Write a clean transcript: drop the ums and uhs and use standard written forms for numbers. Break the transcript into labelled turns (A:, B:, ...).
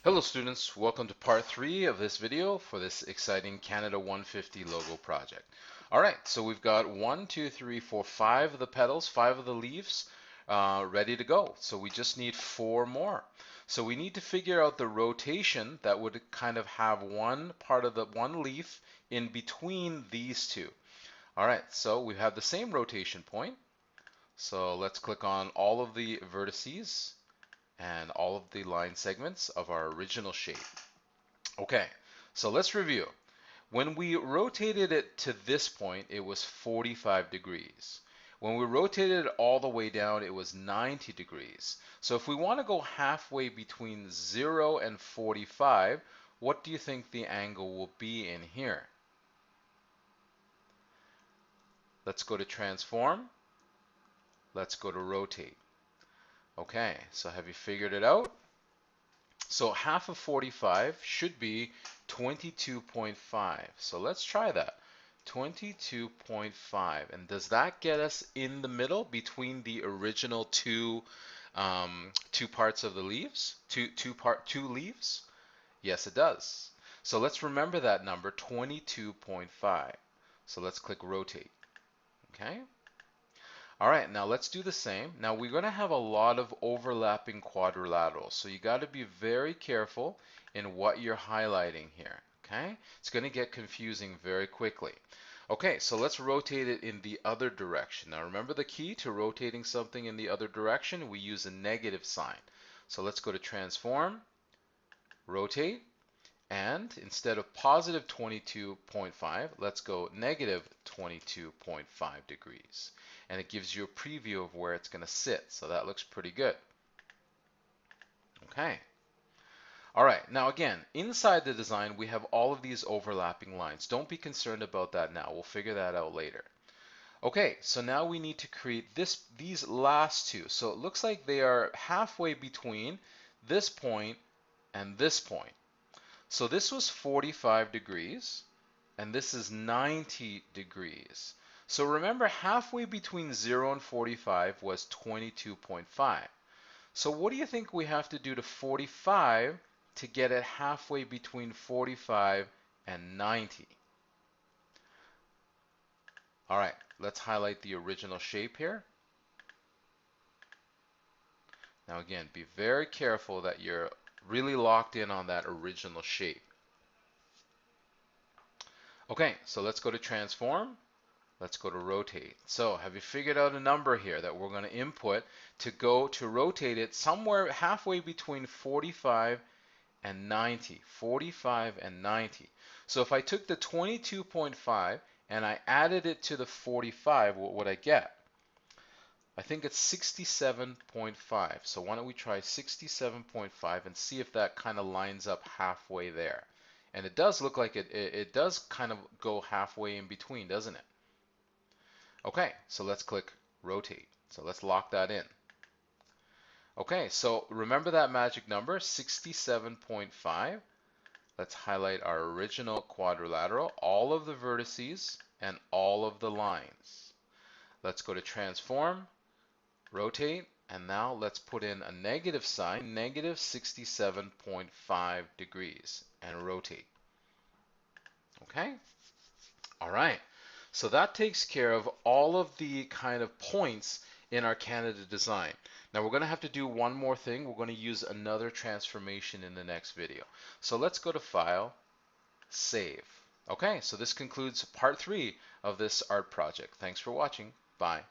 A: Hello students, welcome to part 3 of this video for this exciting Canada 150 logo project. Alright, so we've got 1, 2, 3, 4, 5 of the petals, 5 of the leaves ready to go. So we just need 4 more. So we need to figure out the rotation that would kind of have one part of the one leaf in between these two. Alright, so we have the same rotation point. So let's click on all of the vertices and all of the line segments of our original shape. Okay, so let's review. When we rotated it to this point, it was 45 degrees. When we rotated it all the way down, it was 90 degrees. So if we want to go halfway between 0 and 45, what do you think the angle will be in here? Let's go to transform. Let's go to rotate. Okay, so have you figured it out? So half of 45 should be 22.5. So let's try that. 22.5. And does that get us in the middle between the original two parts of the leaves? Two leaves? Yes, it does. So let's remember that number, 22.5. So let's click rotate. Okay? All right, now let's do the same. Now we're going to have a lot of overlapping quadrilaterals, so you got to be very careful in what you're highlighting here, okay? It's going to get confusing very quickly. Okay, so let's rotate it in the other direction. Now remember the key to rotating something in the other direction? We use a negative sign. So let's go to transform, rotate, and instead of positive 22.5, let's go negative 22.5 degrees. And it gives you a preview of where it's going to sit. So that looks pretty good. Okay. All right. Now again, inside the design, we have all of these overlapping lines. Don't be concerned about that now. We'll figure that out later. Okay, so now we need to create these last two. So it looks like they are halfway between this point and this point. So this was 45 degrees, and this is 90 degrees. So remember, halfway between 0 and 45 was 22.5. So what do you think we have to do to 45 to get it halfway between 45 and 90? All right, let's highlight the original shape here. Now again, be very careful that you're really locked in on that original shape. Okay, so let's go to transform. Let's go to rotate. So have you figured out a number here that we're going to input to go to rotate it somewhere halfway between 45 and 90? 45 and 90. So if I took the 22.5 and I added it to the 45, what would I get? I think it's 67.5. So why don't we try 67.5 and see if that kind of lines up halfway there. And it does look like it does kind of go halfway in between, doesn't it? Okay, so let's click rotate. So let's lock that in. Okay, so remember that magic number, 67.5. Let's highlight our original quadrilateral, all of the vertices and all of the lines. Let's go to transform, rotate, and now let's put in a negative sign, negative 67.5 degrees, and rotate. Okay? All right. So that takes care of all of the kind of points in our Canada design. Now we're going to have to do one more thing. We're going to use another transformation in the next video. So let's go to File, Save. Okay, so this concludes part 3 of this art project. Thanks for watching. Bye.